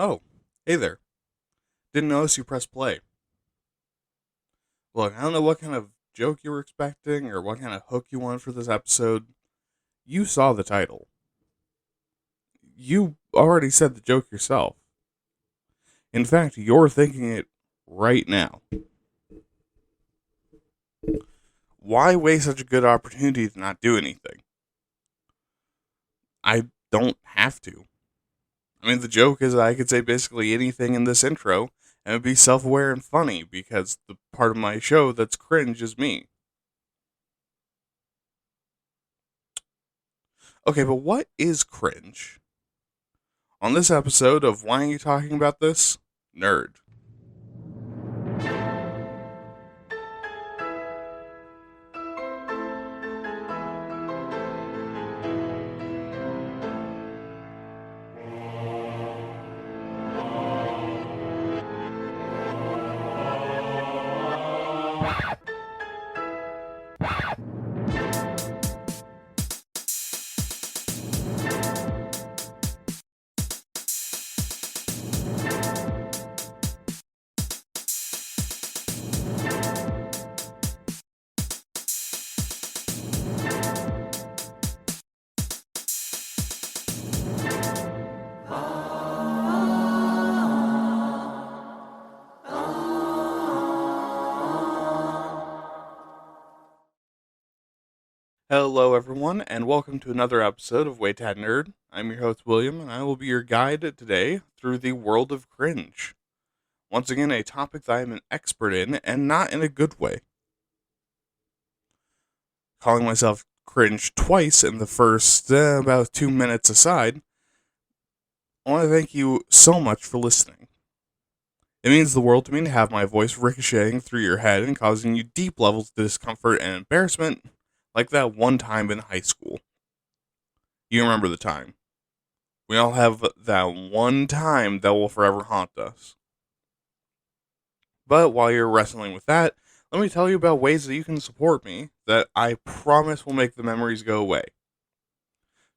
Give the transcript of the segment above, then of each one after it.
Oh, hey there. Didn't notice you pressed play. Look, I don't know what kind of joke you were expecting or what kind of hook you wanted for this episode. You saw the title. You already said the joke yourself. In fact, you're thinking it right now. Why waste such a good opportunity to not do anything? I don't have to. I mean, the joke is I could say basically anything in this intro and it'd be self aware and funny because the part of my show that's cringe is me. Okay, but what is cringe? On this episode of Why Are You Talking About This? Nerd. Hello, everyone, and welcome to another episode of Way Tad Nerd. I'm your host, William, and I will be your guide today through the world of cringe. Once again, a topic that I am an expert in, and not in a good way. Calling myself cringe twice in the first about 2 minutes aside, I want to thank you so much for listening. It means the world to me to have my voice ricocheting through your head and causing you deep levels of discomfort and embarrassment, like that one time in high school. You remember the time. We all have that one time that will forever haunt us. But while you're wrestling with that, let me tell you about ways that you can support me that I promise will make the memories go away.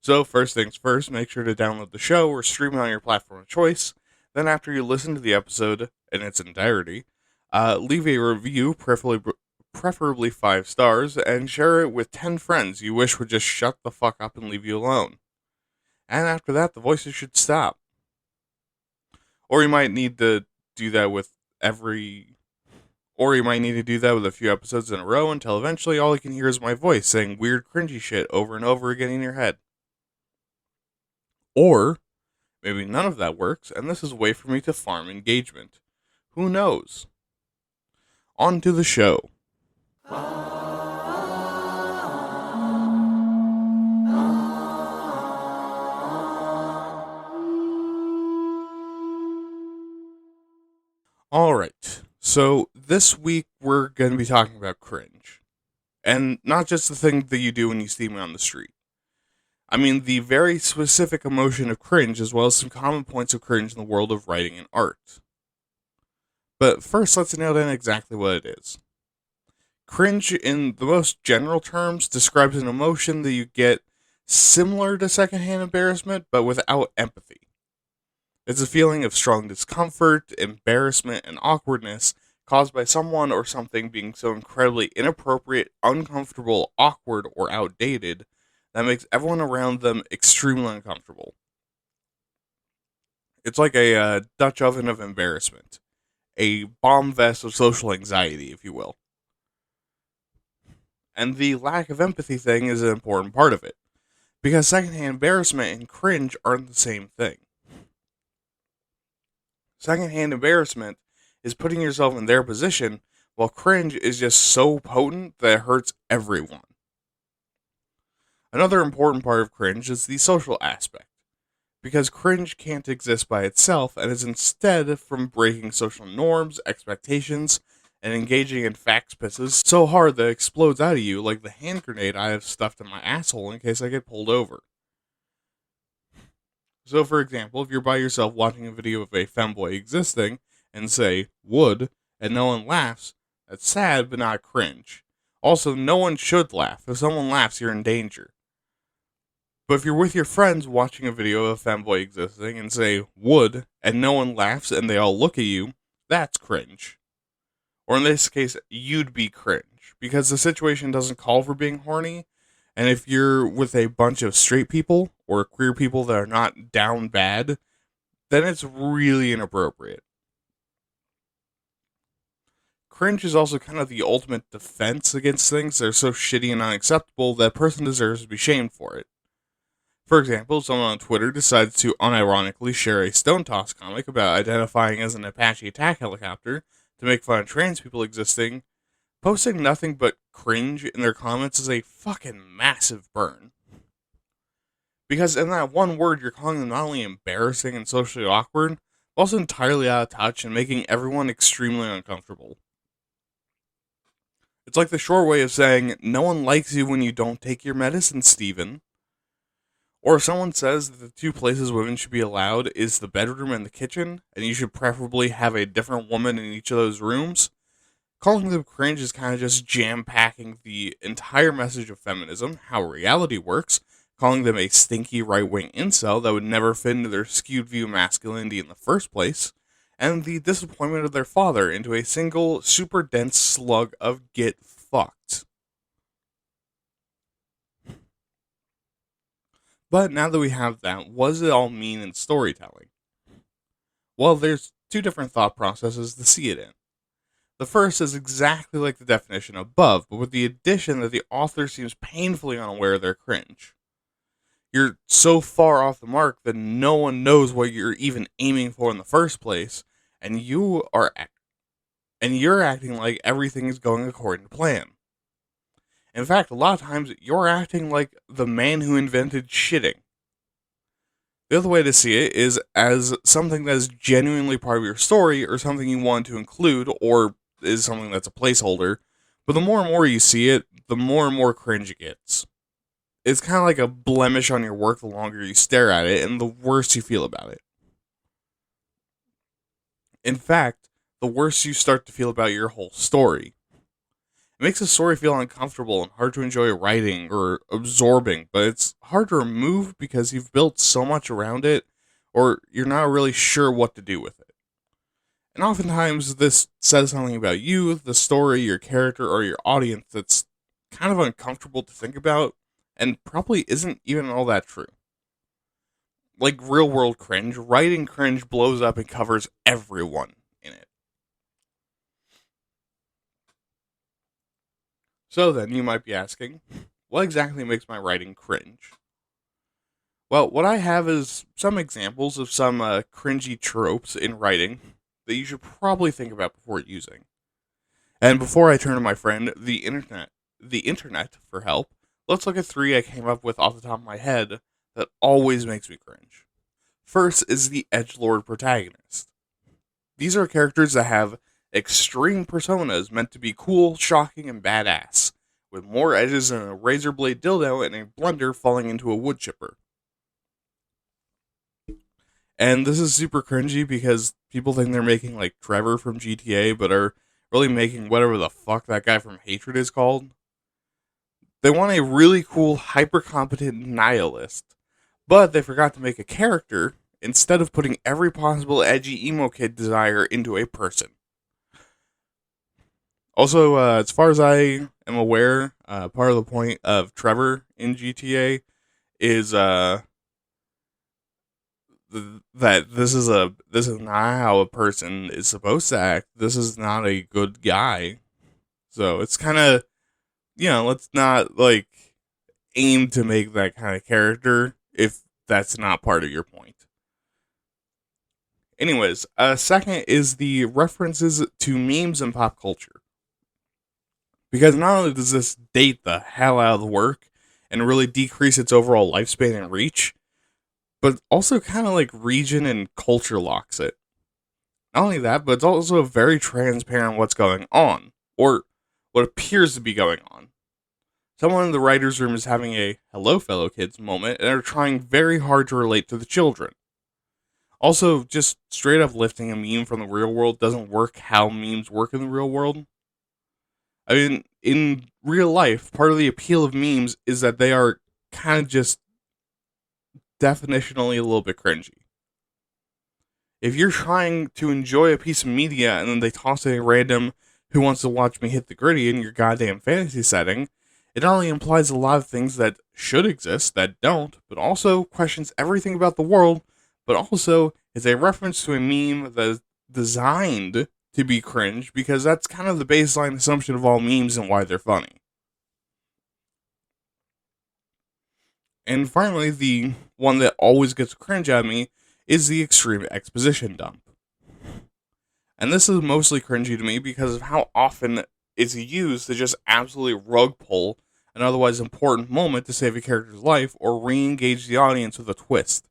So, first things first, make sure to download the show or stream it on your platform of choice. Then, after you listen to the episode in its entirety, leave a review, preferably 5 stars, and share it with 10 friends you wish would just shut the fuck up and leave you alone. And after that, the voices should stop. Or you might need to do that with a few episodes in a row until eventually all you can hear is my voice saying weird, cringy shit over and over again in your head. Or maybe none of that works, and this is a way for me to farm engagement. Who knows? On to the show. Alright, so this week we're going to be talking about cringe. And not just the thing that you do when you see me on the street. I mean the very specific emotion of cringe, as well as some common points of cringe in the world of writing and art. But first, let's nail down exactly what it is. Cringe, in the most general terms, describes an emotion that you get similar to secondhand embarrassment, but without empathy. It's a feeling of strong discomfort, embarrassment, and awkwardness caused by someone or something being so incredibly inappropriate, uncomfortable, awkward, or outdated that makes everyone around them extremely uncomfortable. It's like a Dutch oven of embarrassment, a bomb vest of social anxiety, if you will. And the lack of empathy thing is an important part of it, because secondhand embarrassment and cringe aren't the same thing. Secondhand embarrassment is putting yourself in their position, while cringe is just so potent that it hurts everyone. Another important part of cringe is the social aspect, because cringe can't exist by itself and is instead from breaking social norms, expectations, and engaging in facts pisses so hard that it explodes out of you like the hand grenade I have stuffed in my asshole in case I get pulled over. So, for example, if you're by yourself watching a video of a femboy existing and say, would, and no one laughs, that's sad but not cringe. Also, no one should laugh. If someone laughs, you're in danger. But if you're with your friends watching a video of a femboy existing and say would, and no one laughs and they all look at you, that's cringe. Or in this case, you'd be cringe. Because the situation doesn't call for being horny, and if you're with a bunch of straight people or queer people that are not down bad, then it's really inappropriate. Cringe is also kind of the ultimate defense against things that are so shitty and unacceptable that a person deserves to be shamed for it. For example, someone on Twitter decides to unironically share a Stone Toss comic about identifying as an Apache attack helicopter to make fun of trans people existing. Posting nothing but cringe in their comments is a fucking massive burn. Because in that one word, you're calling them not only embarrassing and socially awkward, but also entirely out of touch and making everyone extremely uncomfortable. It's like the short way of saying, no one likes you when you don't take your medicine, Steven. Or if someone says that the two places women should be allowed is the bedroom and the kitchen, and you should preferably have a different woman in each of those rooms, calling them cringe is kind of just jam-packing the entire message of feminism, how reality works, calling them a stinky right-wing incel that would never fit into their skewed view of masculinity in the first place, and the disappointment of their father into a single, super dense slug of get fucked. But now that we have that, what does it all mean in storytelling? Well, there's two different thought processes to see it in. The first is exactly like the definition above, but with the addition that the author seems painfully unaware of their cringe. You're so far off the mark that no one knows what you're even aiming for in the first place, and you're acting like everything is going according to plan. In fact, a lot of times, you're acting like the man who invented shitting. The other way to see it is as something that is genuinely part of your story, or something you want to include, or is something that's a placeholder. But the more and more you see it, the more and more cringe it gets. It's kind of like a blemish on your work the longer you stare at it, and the worse you feel about it. In fact, the worse you start to feel about your whole story. It makes a story feel uncomfortable and hard to enjoy writing or absorbing, but it's hard to remove because you've built so much around it, or you're not really sure what to do with it. And oftentimes, this says something about you, the story, your character, or your audience that's kind of uncomfortable to think about, and probably isn't even all that true. Like real world cringe, writing cringe blows up and covers everyone in it. So then, you might be asking, what exactly makes my writing cringe? Well, what I have is some examples of some cringy tropes in writing that you should probably think about before using. And before I turn to my friend, the internet for help, let's look at three I came up with off the top of my head that always makes me cringe. First is the edgelord protagonist. These are characters that have extreme personas meant to be cool, shocking, and badass, with more edges than a razor blade dildo and a blender falling into a wood chipper. And this is super cringy because people think they're making like Trevor from GTA, but are really making whatever the fuck that guy from Hatred is called. They want a really cool, hyper-competent nihilist, but they forgot to make a character instead of putting every possible edgy emo kid desire into a person. Also, as far as I am aware, part of the point of Trevor in GTA is that this is not how a person is supposed to act. This is not a good guy. So it's kind of, let's not like aim to make that kind of character if that's not part of your point. Anyways, second is the references to memes and pop culture. Because not only does this date the hell out of the work and really decrease its overall lifespan and reach, but also kind of like region and culture locks it. Not only that, but it's also very transparent what's going on, or what appears to be going on. Someone in the writer's room is having a hello fellow kids moment and are trying very hard to relate to the children. Also, just straight up lifting a meme from the real world doesn't work how memes work in the real world. I mean, in real life, part of the appeal of memes is that they are kind of just definitionally a little bit cringy. If you're trying to enjoy a piece of media and then they toss in a random "who wants to watch me hit the gritty" in your goddamn fantasy setting, it not only implies a lot of things that should exist that don't, but also questions everything about the world, but also is a reference to a meme that is designed to be cringe, because that's kind of the baseline assumption of all memes and why they're funny. And finally, the one that always gets cringe at me is the extreme exposition dump. And this is mostly cringy to me because of how often it's used to just absolutely rug pull an otherwise important moment to save a character's life or re-engage the audience with a twist.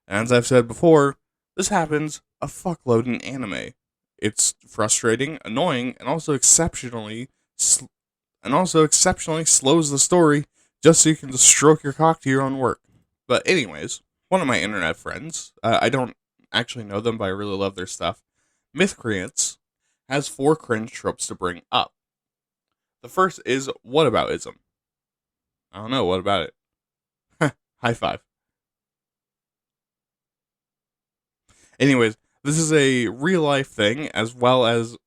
And as I've said before, this happens a fuckload in anime. It's frustrating, annoying, and also exceptionally slows the story just so you can just stroke your cock to your own work. But anyways, one of my internet friends, I don't actually know them, but I really love their stuff, Mythcreants, has 4 cringe tropes to bring up. The first is whataboutism. I don't know, what about it? High five. Anyways, this is a real life thing as well as...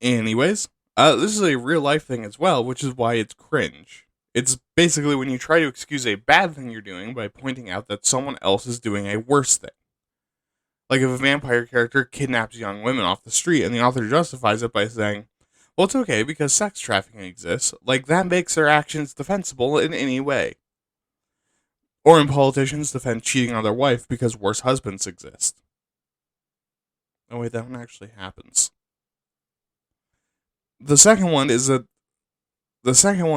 this is a real life thing as well, which is why it's cringe. It's basically when you try to excuse a bad thing you're doing by pointing out that someone else is doing a worse thing. Like if a vampire character kidnaps young women off the street and the author justifies it by saying, well, it's okay because sex trafficking exists, like that makes their actions defensible in any way. Or when politicians defend cheating on their wife because worse husbands exist. Oh wait, that one actually happens. The second one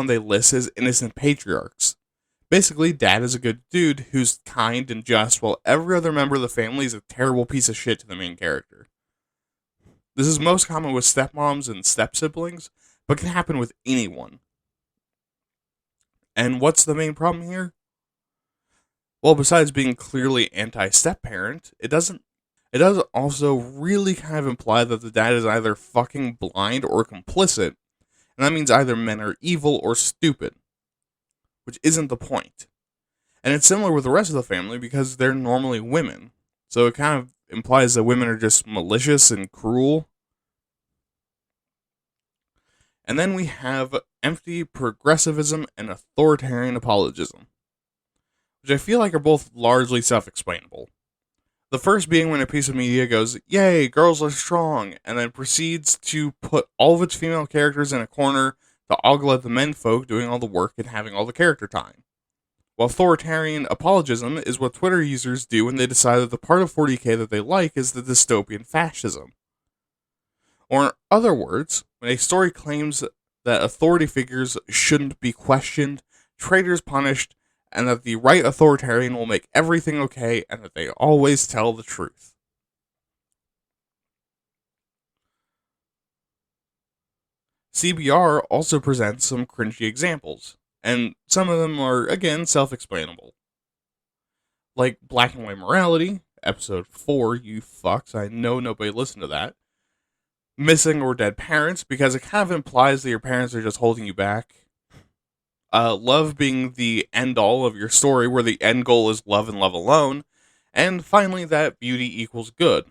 they list is innocent patriarchs. Basically, dad is a good dude who's kind and just, while every other member of the family is a terrible piece of shit to the main character. This is most common with stepmoms and step-siblings, but can happen with anyone. And what's the main problem here? Well, besides being clearly anti-step-parent, it does also really kind of imply that the dad is either fucking blind or complicit, and that means either men are evil or stupid, which isn't the point. And it's similar with the rest of the family because they're normally women, so it kind of implies that women are just malicious and cruel. And then we have empty progressivism and authoritarian apologism, which I feel like are both largely self-explainable. The first being when a piece of media goes, "Yay, girls are strong," and then proceeds to put all of its female characters in a corner to ogle at the menfolk doing all the work and having all the character time. While authoritarian apologism is what Twitter users do when they decide that the part of 40K that they like is the dystopian fascism. Or in other words, when a story claims that authority figures shouldn't be questioned, traitors punished, and that the right authoritarian will make everything okay, and that they always tell the truth. CBR also presents some cringy examples, and some of them are, again, self-explainable. Like Black and White Morality, episode 4, you fucks, I know nobody listened to that. Missing or dead parents, because it kind of implies that your parents are just holding you back. Love being the end-all of your story, where the end goal is love and love alone. And finally, that beauty equals good,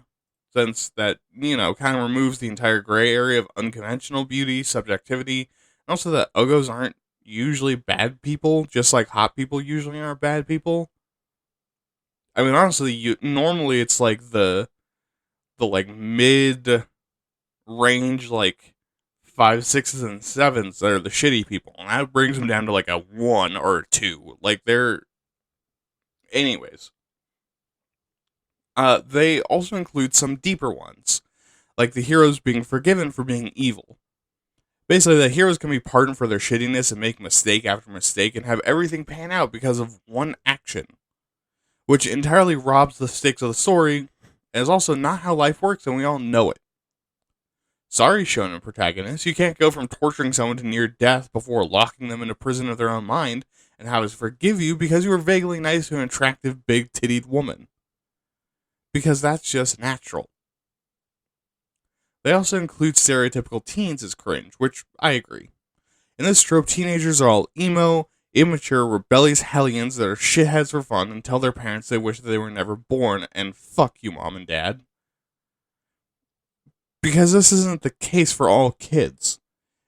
since that, kind of removes the entire gray area of unconventional beauty, subjectivity, and also that uggos aren't usually bad people, just like hot people usually aren't bad people. I mean, honestly, normally it's like the like mid-range, like 5, 6s, and 7s that are the shitty people, and that brings them down to like a 1 or a 2. Like they're, anyways. They also include some deeper ones, like the heroes being forgiven for being evil. Basically, the heroes can be pardoned for their shittiness and make mistake after mistake and have everything pan out because of one action, which entirely robs the stakes of the story, and is also not how life works, and we all know it. Sorry, shonen protagonists, you can't go from torturing someone to near death before locking them in a prison of their own mind and have us forgive you because you were vaguely nice to an attractive, big-tittied woman. Because that's just natural. They also include stereotypical teens as cringe, which I agree. In this trope, teenagers are all emo, immature, rebellious hellions that are shitheads for fun and tell their parents they wish they were never born, and fuck you, mom and dad. Because this isn't the case for all kids.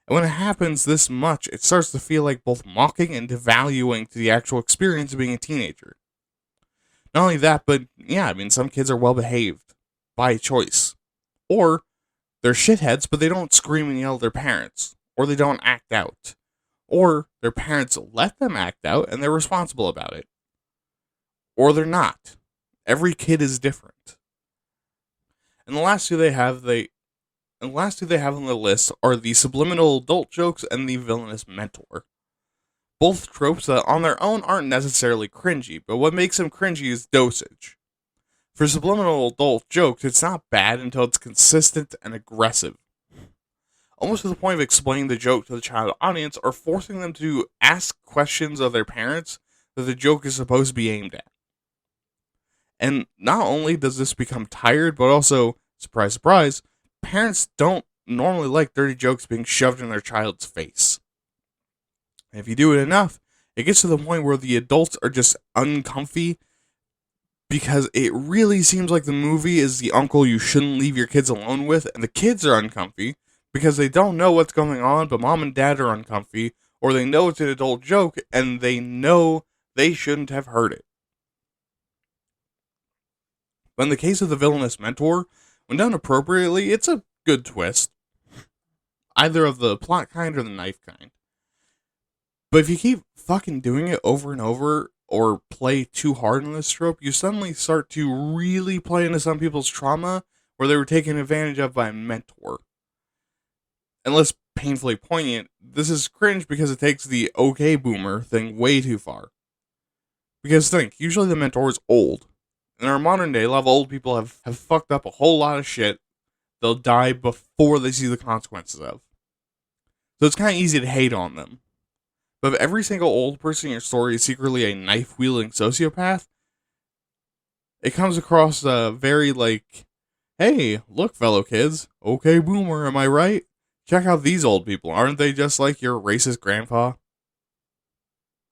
And when it happens this much, it starts to feel like both mocking and devaluing to the actual experience of being a teenager. Not only that, but yeah, I mean, some kids are well behaved by choice. Or they're shitheads, but they don't scream and yell at their parents. Or they don't act out. Or their parents let them act out and they're responsible about it. Or they're not. Every kid is different. And the last two they have on the list are the subliminal adult jokes and the villainous mentor. Both tropes that on their own aren't necessarily cringy, but what makes them cringy is dosage. For subliminal adult jokes, it's not bad until it's consistent and aggressive. Almost to the point of explaining the joke to the child audience or forcing them to ask questions of their parents that the joke is supposed to be aimed at. And not only does this become tired, but also, surprise, surprise, parents don't normally like dirty jokes being shoved in their child's face. And if you do it enough, it gets to the point where the adults are just uncomfy because it really seems like the movie is the uncle you shouldn't leave your kids alone with, and the kids are uncomfy because they don't know what's going on, but mom and dad are uncomfy, or they know it's an adult joke, and they know they shouldn't have heard it. But in the case of the villainous mentor, when done appropriately, it's a good twist. Either of the plot kind or the knife kind. But if you keep fucking doing it over and over, or play too hard on this trope, you suddenly start to really play into some people's trauma where they were taken advantage of by a mentor. And less painfully poignant, this is cringe because it takes the okay boomer thing way too far. Because think, usually the mentor is old. In our modern day, a lot of old people have fucked up a whole lot of shit they'll die before they see the consequences of. So it's kind of easy to hate on them. But if every single old person in your story is secretly a knife-wielding sociopath, it comes across very like, hey, look, fellow kids, okay boomer, am I right? Check out these old people, aren't they just like your racist grandpa?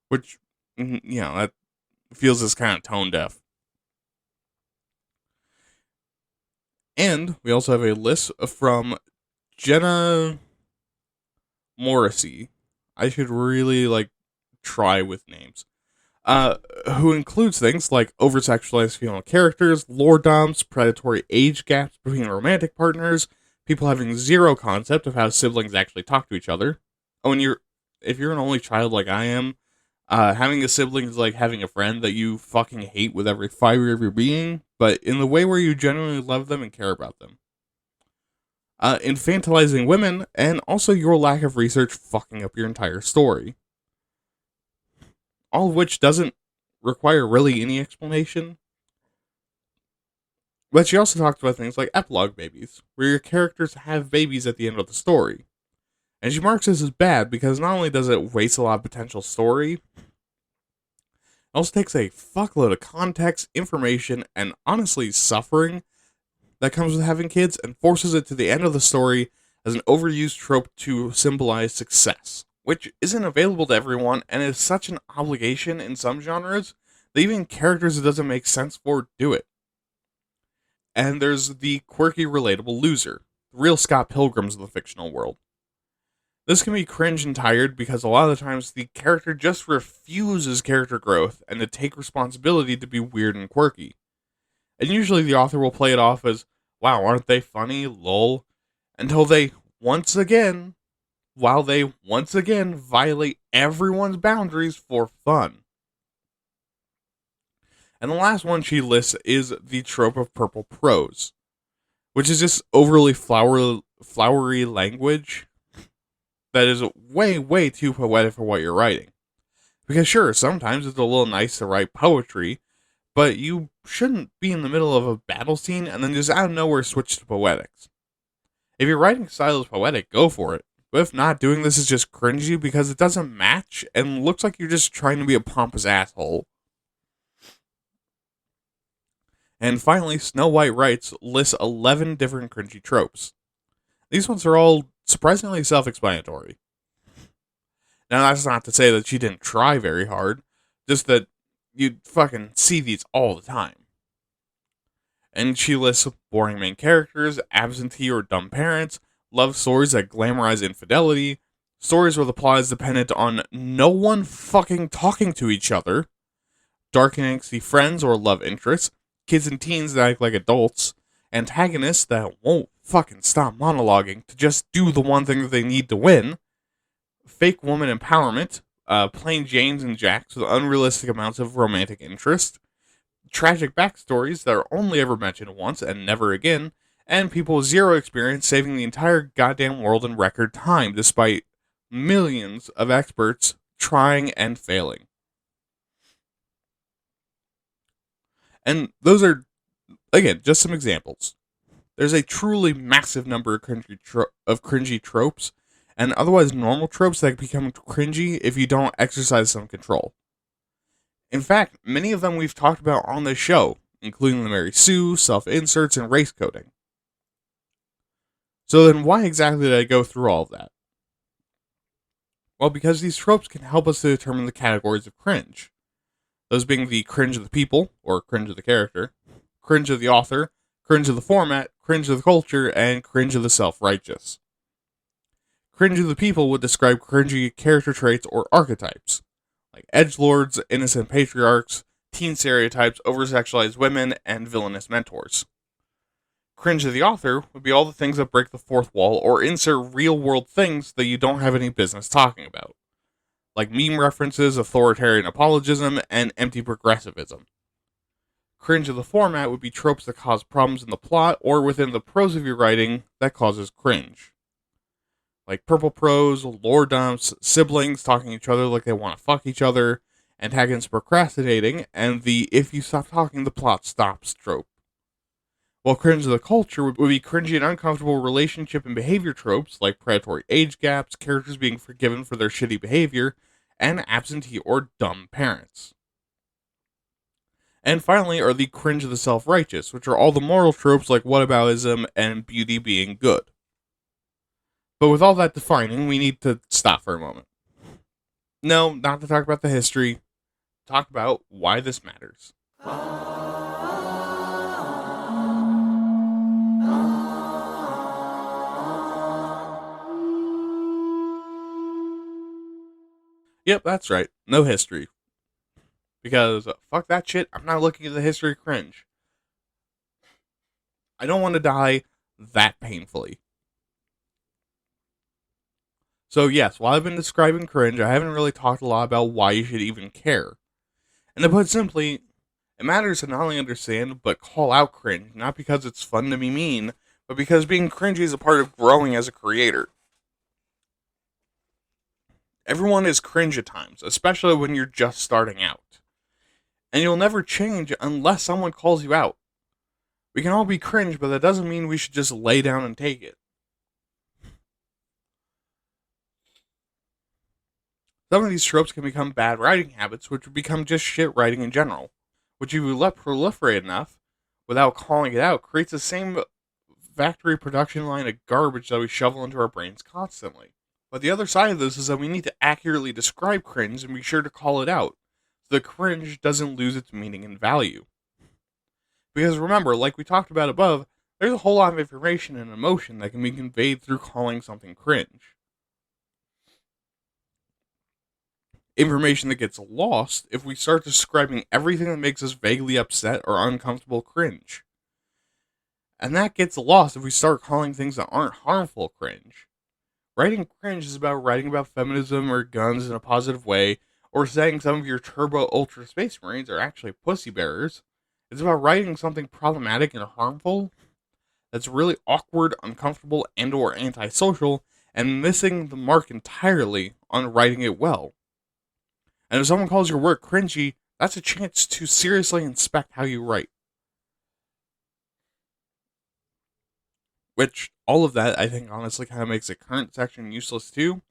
Which, that feels as kind of tone-deaf. And we also have a list from Jenna Morrissey. I should really, try with names. Who includes things like over-sexualized female characters, lore dumps, predatory age gaps between romantic partners, people having zero concept of how siblings actually talk to each other. Oh, and if you're an only child like I am, having a sibling is like having a friend that you fucking hate with every fiber of your being, but in the way where you genuinely love them and care about them. Infantilizing women, and also your lack of research fucking up your entire story. All of which doesn't require really any explanation. But she also talked about things like epilogue babies, where your characters have babies at the end of the story. And she marks this as bad because not only does it waste a lot of potential story, it also takes a fuckload of context, information, and honestly suffering that comes with having kids and forces it to the end of the story as an overused trope to symbolize success, which isn't available to everyone and is such an obligation in some genres that even characters it doesn't make sense for do it. And there's the quirky, relatable loser, the real Scott Pilgrims of the fictional world. This can be cringe and tired because a lot of the times the character just refuses character growth and to take responsibility to be weird and quirky. And usually the author will play it off as, wow, aren't they funny, lol, until they once again violate everyone's boundaries for fun. And the last one she lists is the trope of purple prose, which is just overly flowery language that is way, way too poetic for what you're writing. Because sure, sometimes it's a little nice to write poetry, but you shouldn't be in the middle of a battle scene and then just out of nowhere switch to poetics. If your writing style is poetic, go for it. But if not, doing this is just cringy because it doesn't match and looks like you're just trying to be a pompous asshole. And finally, Snow White Writes lists 11 different cringy tropes. These ones are all surprisingly self-explanatory. Now, that's not to say that she didn't try very hard, just that you'd fucking see these all the time. And she lists boring main characters, absentee or dumb parents, love stories that glamorize infidelity, stories where the plot is dependent on no one fucking talking to each other, dark and angsty friends or love interests, kids and teens that act like adults, antagonists that won't fucking stop monologuing to just do the one thing that they need to win, fake woman empowerment, plain Janes and Jacks with unrealistic amounts of romantic interest, tragic backstories that are only ever mentioned once and never again, and people with zero experience saving the entire goddamn world in record time despite millions of experts trying and failing. And those are, again, just some examples. There's a truly massive number of cringy tropes and otherwise normal tropes that become cringy if you don't exercise some control. In fact, many of them we've talked about on this show, including the Mary Sue, self-inserts, and race coding. So then why exactly did I go through all of that? Well, because these tropes can help us to determine the categories of cringe. Those being the cringe of the people, or cringe of the character, cringe of the author, cringe of the format, cringe of the culture, and cringe of the self-righteous. Cringe of the people would describe cringy character traits or archetypes, like edgelords, innocent patriarchs, teen stereotypes, over-sexualized women, and villainous mentors. Cringe of the author would be all the things that break the fourth wall or insert real-world things that you don't have any business talking about, like meme references, authoritarian apologism, and empty progressivism. Cringe of the format would be tropes that cause problems in the plot or within the prose of your writing that causes cringe. Like purple prose, lore dumps, siblings talking to each other like they want to fuck each other, antagonists procrastinating, and the if you stop talking the plot stops trope. While cringe of the culture would be cringy and uncomfortable relationship and behavior tropes like predatory age gaps, characters being forgiven for their shitty behavior, and absentee or dumb parents. And finally are the cringe of the self-righteous, which are all the moral tropes like whataboutism and beauty being good. But with all that defining, we need to stop for a moment. No, not to talk about the history. Talk about why this matters. Yep, that's right. No history. Because fuck that shit, I'm not looking at the history of cringe. I don't want to die that painfully. So yes, while I've been describing cringe, I haven't really talked a lot about why you should even care. And to put simply, it matters to not only understand, but call out cringe, not because it's fun to be mean, but because being cringy is a part of growing as a creator. Everyone is cringe at times, especially when you're just starting out. And you'll never change unless someone calls you out. We can all be cringe, but that doesn't mean we should just lay down and take it. Some of these tropes can become bad writing habits, which would become just shit writing in general, which if you let proliferate enough, without calling it out, creates the same factory production line of garbage that we shovel into our brains constantly. But the other side of this is that we need to accurately describe cringe and be sure to call it out, so the cringe doesn't lose its meaning and value. Because remember, like we talked about above, there's a whole lot of information and emotion that can be conveyed through calling something cringe. Information that gets lost if we start describing everything that makes us vaguely upset or uncomfortable cringe. And that gets lost if we start calling things that aren't harmful cringe. Writing cringe is about writing about feminism or guns in a positive way, or saying some of your turbo ultra space marines are actually pussy bearers. It's about writing something problematic and harmful that's really awkward, uncomfortable, and or antisocial, and missing the mark entirely on writing it well. And if someone calls your work cringy, that's a chance to seriously inspect how you write. Which, all of that, I think, honestly kind of makes the current section useless too.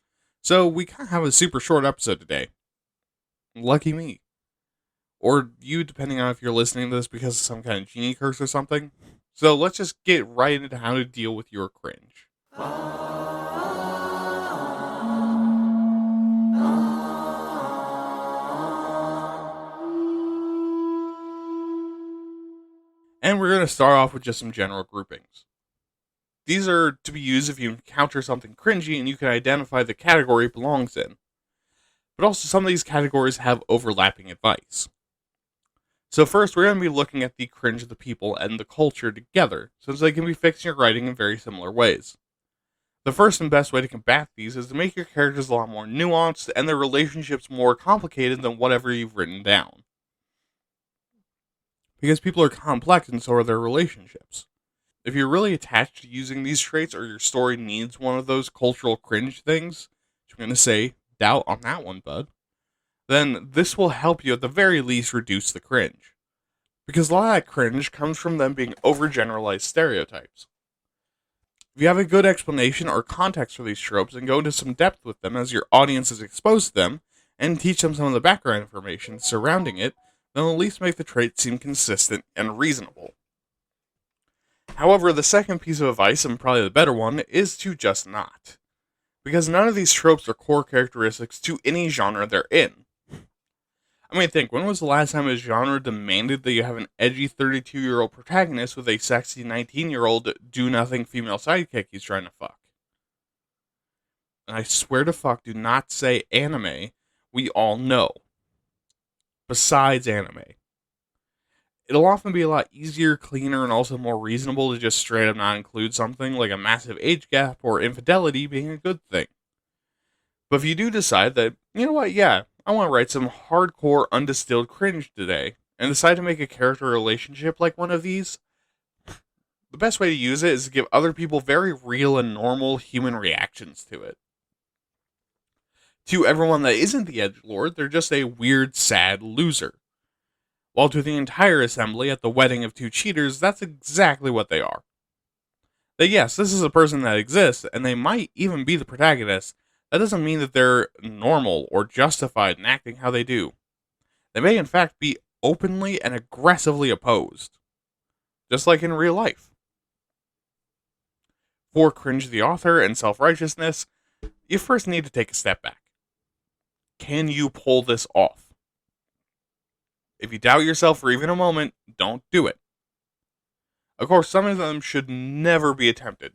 So we kind of have a super short episode today. Lucky me. Or you, depending on if you're listening to this because of some kind of genie curse or something. So let's just get right into how to deal with your cringe. And we're going to start off with just some general groupings. These are to be used if you encounter something cringy and you can identify the category it belongs in. But also, some of these categories have overlapping advice. So first, we're going to be looking at the cringe of the people and the culture together, since they can be fixed in your writing in very similar ways. The first and best way to combat these is to make your characters a lot more nuanced and their relationships more complicated than whatever you've written down. Because people are complex and so are their relationships. If you're really attached to using these traits or your story needs one of those cultural cringe things, which I'm going to say, doubt on that one, bud, then this will help you at the very least reduce the cringe. Because a lot of that cringe comes from them being overgeneralized stereotypes. If you have a good explanation or context for these tropes and go into some depth with them as your audience is exposed to them, and teach them some of the background information surrounding it, then at least make the traits seem consistent and reasonable. However, the second piece of advice, and probably the better one, is to just not. Because none of these tropes are core characteristics to any genre they're in. I mean, think, when was the last time a genre demanded that you have an edgy 32-year-old protagonist with a sexy 19-year-old do-nothing female sidekick he's trying to fuck? And I swear to fuck, do not say anime. We all know. Besides anime. It'll often be a lot easier, cleaner, and also more reasonable to just straight up not include something like a massive age gap or infidelity being a good thing. But if you do decide that, you know what, yeah, I want to write some hardcore undistilled cringe today, and decide to make a character relationship like one of these, the best way to use it is to give other people very real and normal human reactions to it. To everyone that isn't the edgelord, they're just a weird, sad loser. While to the entire assembly at the wedding of two cheaters, that's exactly what they are. That yes, this is a person that exists, and they might even be the protagonist. That doesn't mean that they're normal or justified in acting how they do. They may in fact be openly and aggressively opposed. Just like in real life. For Cringe the author and self-righteousness, you first need to take a step back. Can you pull this off? If you doubt yourself for even a moment, don't do it. Of course, some of them should never be attempted,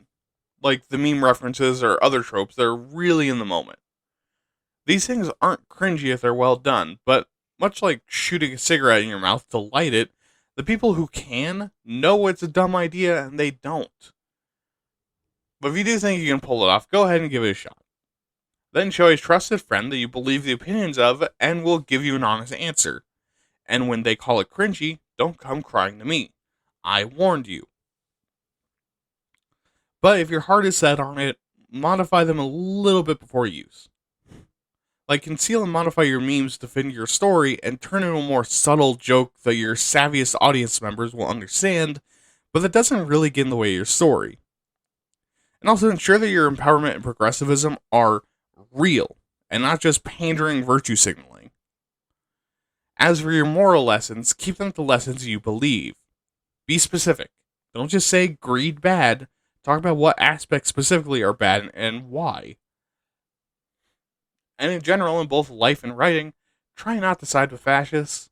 like the meme references or other tropes that are really in the moment. These things aren't cringy if they're well done, but much like shooting a cigarette in your mouth to light it, the people who can know it's a dumb idea and they don't. But if you do think you can pull it off, go ahead and give it a shot. Then show a trusted friend that you believe the opinions of and will give you an honest answer. And when they call it cringy, don't come crying to me. I warned you. But if your heart is set on it, modify them a little bit before use. Like conceal and modify your memes to fit your story and turn into a more subtle joke that your savviest audience members will understand, but that doesn't really get in the way of your story. And also ensure that your empowerment and progressivism are real, and not just pandering virtue signaling. As for your moral lessons, keep them to lessons you believe. Be specific. Don't just say greed bad. Talk about what aspects specifically are bad and why. And in general, in both life and writing, try not to side with fascists.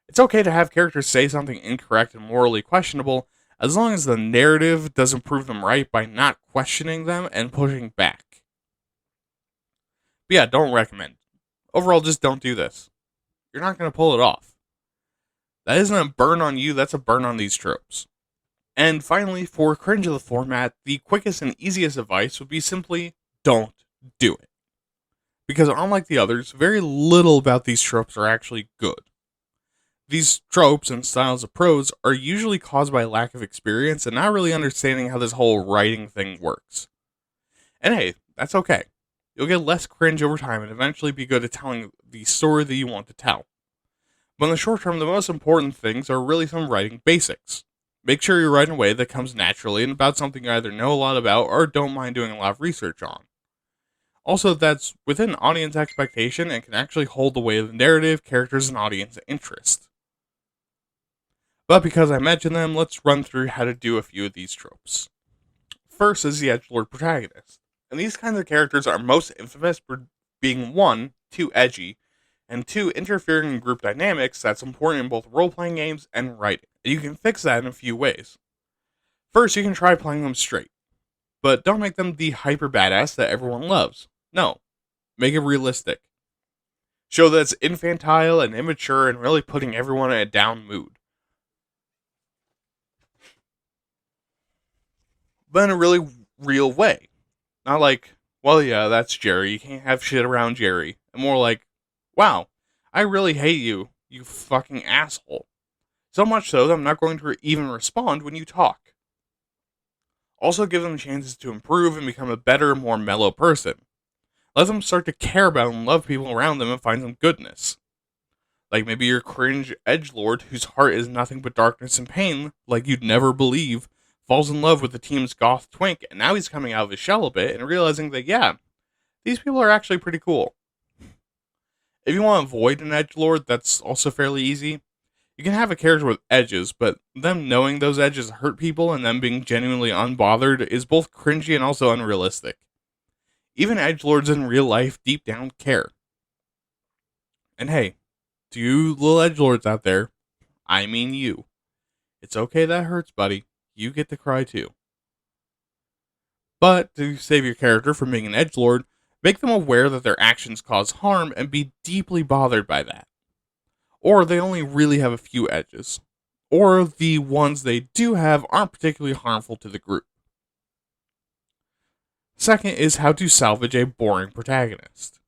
It's okay to have characters say something incorrect and morally questionable, as long as the narrative doesn't prove them right by not questioning them and pushing back. But yeah, don't recommend. Overall, just don't do this. You're not going to pull it off. That isn't a burn on you, that's a burn on these tropes. And finally, for Cringe of the format, the quickest and easiest advice would be simply, don't do it. Because unlike the others, very little about these tropes are actually good. These tropes and styles of prose are usually caused by lack of experience and not really understanding how this whole writing thing works. And hey, that's okay. You'll get less cringe over time and eventually be good at telling the story that you want to tell. But in the short term, the most important things are really some writing basics. Make sure you write in a way that comes naturally and about something you either know a lot about or don't mind doing a lot of research on. Also, that's within audience expectation and can actually hold the weight of the narrative, characters, and audience interest. But because I mentioned them, let's run through how to do a few of these tropes. First is the edgelord protagonist. And these kinds of characters are most infamous for being 1, too edgy, and 2, interfering in group dynamics that's important in both role-playing games and writing. And you can fix that in a few ways. First, you can try playing them straight, but don't make them the hyper badass that everyone loves. No, make it realistic. Show that it's infantile and immature and really putting everyone in a down mood. But in a really real way. Not like, well, yeah, that's Jerry. You can't have shit around Jerry. And more like, wow, I really hate you, you fucking asshole. So much so that I'm not going to even respond when you talk. Also give them chances to improve and become a better, more mellow person. Let them start to care about and love people around them and find some goodness. Like maybe your cringe edgelord whose heart is nothing but darkness and pain, like you'd never believe, falls in love with the team's goth twink, and now he's coming out of his shell a bit and realizing that, yeah, these people are actually pretty cool. If you want to avoid an edgelord, that's also fairly easy. You can have a character with edges, but them knowing those edges hurt people and them being genuinely unbothered is both cringy and also unrealistic. Even edgelords in real life deep down care. And hey, to you little edgelords out there, I mean you. It's okay that hurts, buddy. You get to cry too. But to save your character from being an edgelord, make them aware that their actions cause harm and be deeply bothered by that. Or they only really have a few edges. Or the ones they do have aren't particularly harmful to the group. Second is how to salvage a boring protagonist.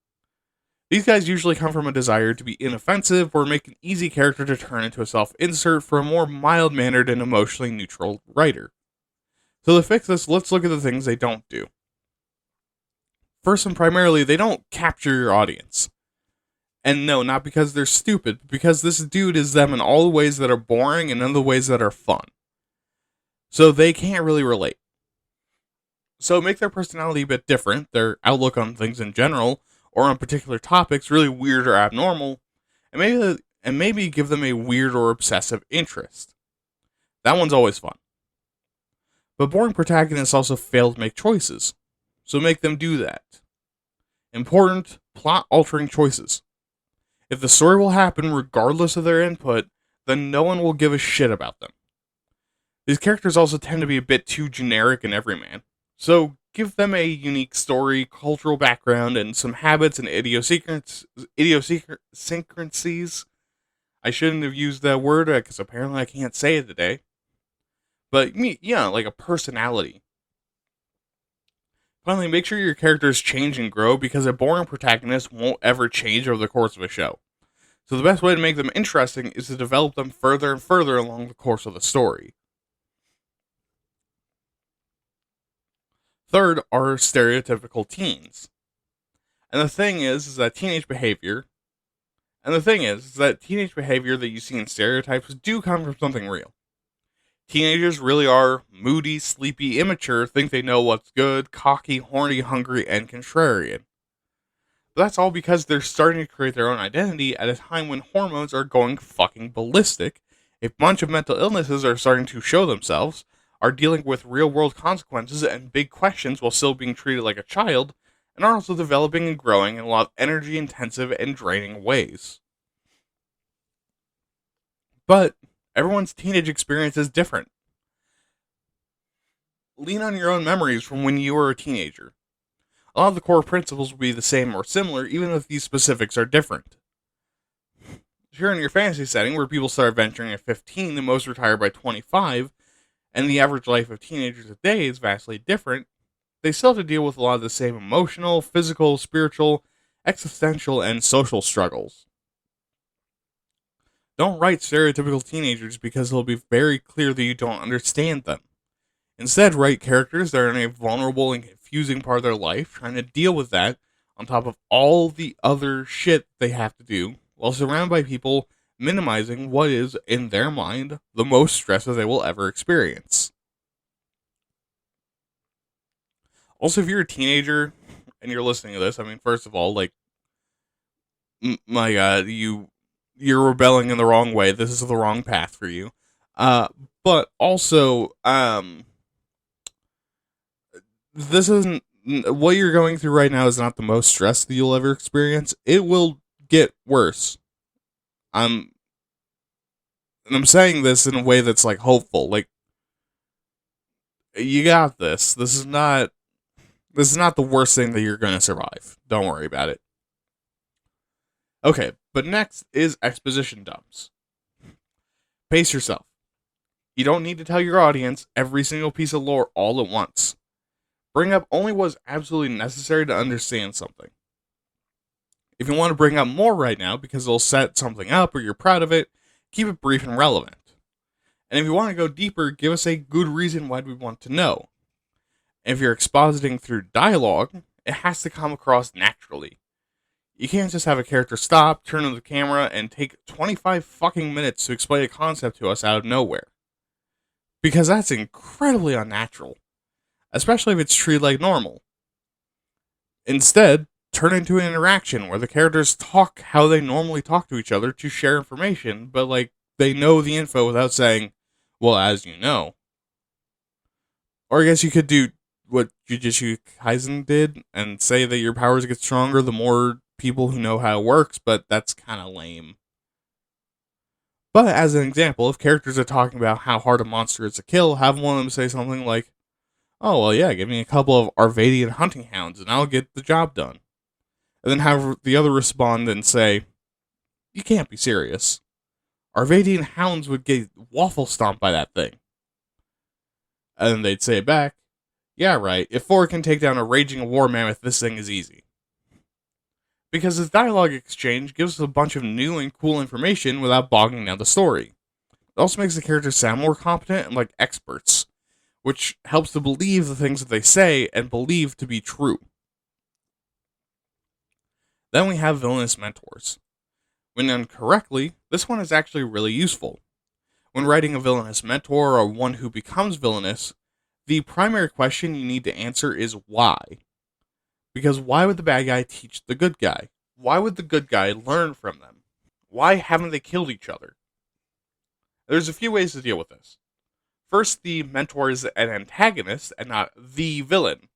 These guys usually come from a desire to be inoffensive or make an easy character to turn into a self-insert for a more mild-mannered and emotionally neutral writer. So to fix this, let's look at the things they don't do. First and primarily, they don't capture your audience. And no, not because they're stupid, but because this dude is them in all the ways that are boring and in the ways that are fun. So they can't really relate. So make their personality a bit different, their outlook on things in general, or on particular topics really weird or abnormal, and maybe give them a weird or obsessive interest. That one's always fun. But boring protagonists also fail to make choices, so make them do that. Important, plot-altering choices. If the story will happen regardless of their input, then no one will give a shit about them. These characters also tend to be a bit too generic and everyman, so give them a unique story, cultural background, and some habits and idiosyncrasies. I shouldn't have used that word because apparently I can't say it today. But yeah, like a personality. Finally, make sure your characters change and grow because a boring protagonist won't ever change over the course of a show. So the best way to make them interesting is to develop them further and further along the course of the story. Third are stereotypical teens. And the thing is that teenage behavior that you see in stereotypes do come from something real. Teenagers really are moody, sleepy, immature, think they know what's good, cocky, horny, hungry, and contrarian. But that's all because they're starting to create their own identity at a time when hormones are going fucking ballistic, a bunch of mental illnesses are starting to show themselves, are dealing with real-world consequences and big questions while still being treated like a child, and are also developing and growing in a lot of energy-intensive and draining ways. But everyone's teenage experience is different. Lean on your own memories from when you were a teenager. A lot of the core principles will be the same or similar, even if these specifics are different. If you're in your fantasy setting where people start venturing at 15 and most retire by 25, and the average life of teenagers today is vastly different, they still have to deal with a lot of the same emotional, physical, spiritual, existential, and social struggles. Don't write stereotypical teenagers because it'll be very clear that you don't understand them. Instead, write characters that are in a vulnerable and confusing part of their life, trying to deal with that on top of all the other shit they have to do, while surrounded by people minimizing what is, in their mind, the most stress that they will ever experience. Also, if you're a teenager and you're listening to this, I mean, first of all, like, my God, you're rebelling in the wrong way. This is the wrong path for you. But also, this isn't, what you're going through right now is not the most stress that you'll ever experience. It will get worse. And I'm saying this in a way that's like hopeful. Like, you got this. This is not the worst thing that you're gonna survive. Don't worry about it. Okay, but next is exposition dumps. Pace yourself. You don't need to tell your audience every single piece of lore all at once. Bring up only what's absolutely necessary to understand something. If you want to bring up more right now because it'll set something up or you're proud of it, keep it brief and relevant. And if you want to go deeper, give us a good reason why we want to know. And if you're expositing through dialogue, it has to come across naturally. You can't just have a character stop, turn on the camera, and take 25 fucking minutes to explain a concept to us out of nowhere. Because that's incredibly unnatural. Especially if it's treated like normal. Instead, turn into an interaction where the characters talk how they normally talk to each other to share information, but like they know the info without saying, well, as you know. Or I guess you could do what Jujutsu Kaisen did and say that your powers get stronger the more people who know how it works, but that's kind of lame. But as an example, if characters are talking about how hard a monster is to kill, have one of them say something like, oh, well, yeah, give me a couple of Arvadian hunting hounds and I'll get the job done. And then have the other respond and say, you can't be serious. Arvadian hounds would get waffle stomped by that thing. And then they'd say back, yeah, right, if 4 can take down a raging war mammoth, this thing is easy. Because this dialogue exchange gives us a bunch of new and cool information without bogging down the story. It also makes the characters sound more competent and like experts, which helps to believe the things that they say and believe to be true. Then we have villainous mentors. When done correctly, this one is actually really useful. When writing a villainous mentor or one who becomes villainous, the primary question you need to answer is why. Because why would the bad guy teach the good guy? Why would the good guy learn from them? Why haven't they killed each other? There's a few ways to deal with this. First, the mentor is an antagonist and not the villain.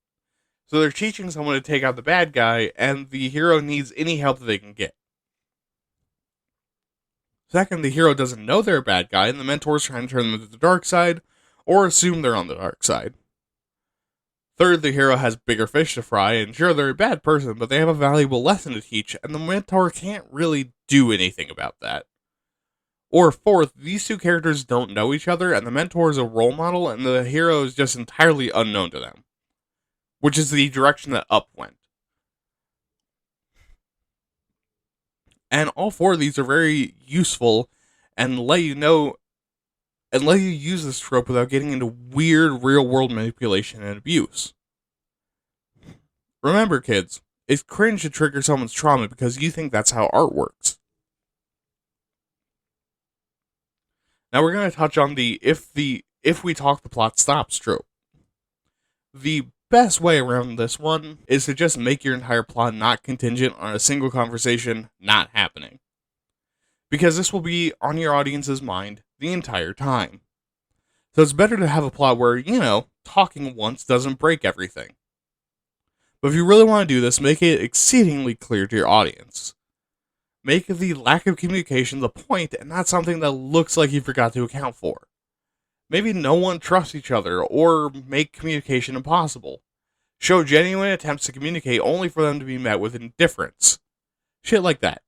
So they're teaching someone to take out the bad guy, and the hero needs any help that they can get. Second, the hero doesn't know they're a bad guy, and the mentor is trying to turn them to the dark side, or assume they're on the dark side. Third, the hero has bigger fish to fry, and sure, they're a bad person, but they have a valuable lesson to teach, and the mentor can't really do anything about that. Or fourth, these two characters don't know each other, and the mentor is a role model, and the hero is just entirely unknown to them. Which is the direction that Up went. And all four of these are very useful and let you know and let you use this trope without getting into weird real-world manipulation and abuse. Remember, kids, it's cringe to trigger someone's trauma because you think that's how art works. Now we're going to touch on the if we talk the plot stops trope. The best way around this one is to just make your entire plot not contingent on a single conversation not happening. Because this will be on your audience's mind the entire time. So it's better to have a plot where, talking once doesn't break everything. But if you really want to do this, make it exceedingly clear to your audience. Make the lack of communication the point and not something that looks like you forgot to account for. Maybe no one trusts each other, or make communication impossible. Show genuine attempts to communicate only for them to be met with indifference. Shit like that.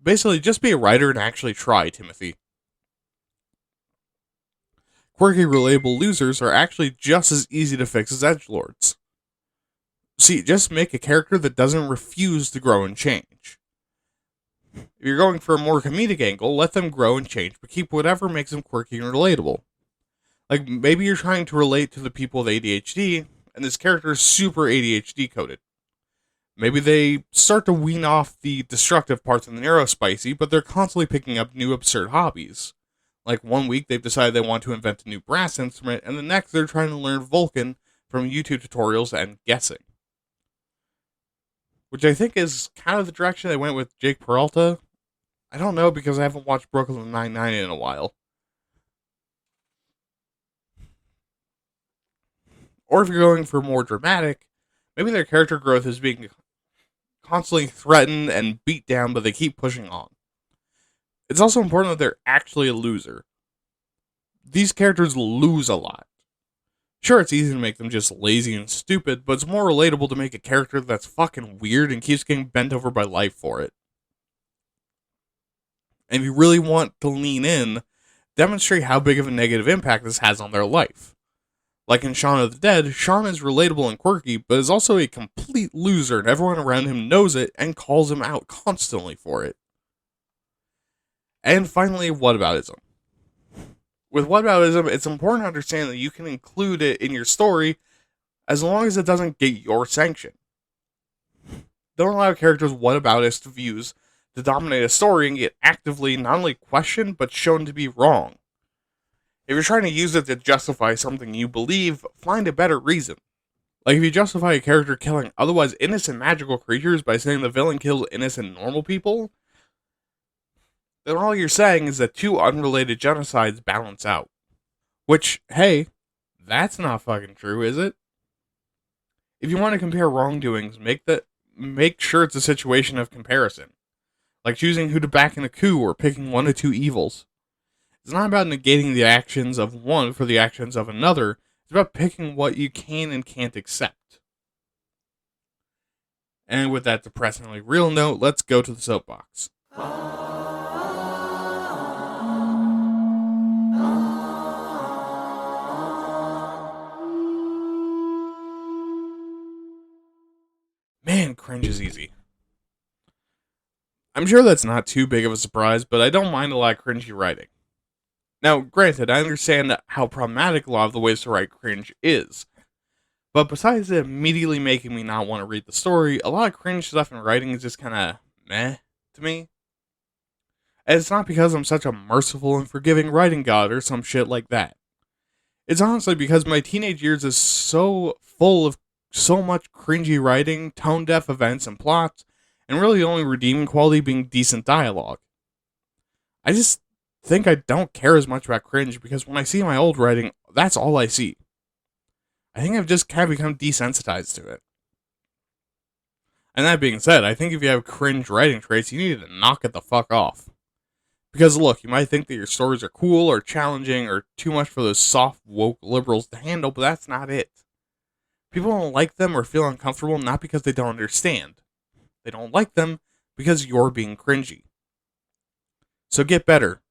Basically, just be a writer and actually try, Timothy. Quirky, relatable losers are actually just as easy to fix as edgelords. See, just make a character that doesn't refuse to grow and change. If you're going for a more comedic angle, let them grow and change, but keep whatever makes them quirky and relatable. Like, maybe you're trying to relate to the people with ADHD, and this character is super ADHD coded. Maybe they start to wean off the destructive parts of the neurospicy, but they're constantly picking up new absurd hobbies. Like, one week they've decided they want to invent a new brass instrument, and the next they're trying to learn Vulcan from YouTube tutorials and guessing. Which I think is kind of the direction they went with Jake Peralta. I don't know because I haven't watched Brooklyn Nine-Nine in a while. Or if you're going for more dramatic, maybe their character growth is being constantly threatened and beat down, but they keep pushing on. It's also important that they're actually a loser. These characters lose a lot. Sure, it's easy to make them just lazy and stupid, but it's more relatable to make a character that's fucking weird and keeps getting bent over by life for it. And if you really want to lean in, demonstrate how big of a negative impact this has on their life. Like in Shaun of the Dead, Shaun is relatable and quirky, but is also a complete loser, and everyone around him knows it and calls him out constantly for it. And finally, whataboutism. With whataboutism, it's important to understand that you can include it in your story as long as it doesn't get your sanction. Don't allow characters' whataboutist views to dominate a story and get actively not only questioned, but shown to be wrong. If you're trying to use it to justify something you believe, find a better reason. Like if you justify a character killing otherwise innocent magical creatures by saying the villain kills innocent normal people, then all you're saying is that two unrelated genocides balance out. Which, hey, that's not fucking true, is it? If you want to compare wrongdoings, make sure it's a situation of comparison. Like choosing who to back in a coup or picking one or two evils. It's not about negating the actions of one for the actions of another. It's about picking what you can and can't accept. And with that depressingly real note, let's go to the soapbox. Man, cringe is easy. I'm sure that's not too big of a surprise, but I don't mind a lot of cringy writing. Now, granted, I understand how problematic a lot of the ways to write cringe is, but besides it immediately making me not want to read the story, a lot of cringe stuff in writing is just kind of meh to me. And it's not because I'm such a merciful and forgiving writing god or some shit like that. It's honestly because my teenage years is so full of so much cringy writing, tone-deaf events and plots, and really the only redeeming quality being decent dialogue. I just think I don't care as much about cringe because when I see my old writing, that's all I see. I think I've just kind of become desensitized to it. And that being said, I think if you have cringe writing traits, you need to knock it the fuck off. Because look, you might think that your stories are cool or challenging or too much for those soft, woke liberals to handle, but that's not it. People don't like them or feel uncomfortable not because they don't understand. They don't like them because you're being cringy. So get better.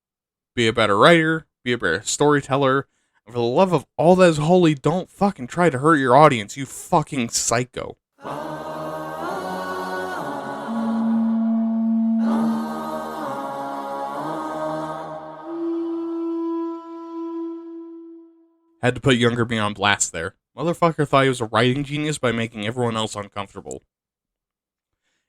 Be a better writer, be a better storyteller, and for the love of all that is holy, don't fucking try to hurt your audience, you fucking psycho. Had to put younger me on blast there. Motherfucker thought he was a writing genius by making everyone else uncomfortable.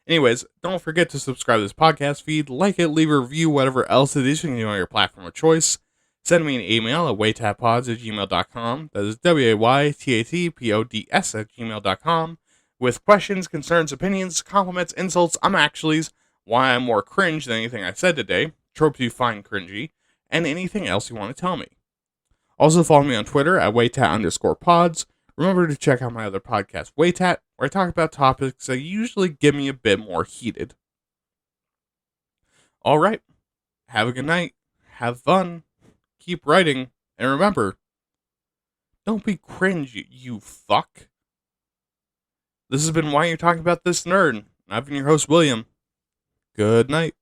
Anyways, don't forget to subscribe to this podcast feed, like it, leave a review, whatever else it is you can do on your platform of choice. Send me an email at waytatpods@gmail.com. That is waytatpods@gmail.com with questions, concerns, opinions, compliments, insults, actuallys, why I'm more cringe than anything I said today, tropes you find cringy, and anything else you want to tell me. Also follow me on Twitter at waytat_pods. Remember to check out my other podcast, Waytat, where I talk about topics that usually get me a bit more heated. Alright, have a good night, have fun, keep writing, and remember, don't be cringe, you fuck. This has been Why You're Talking About This Nerd. I've been your host, William. Good night.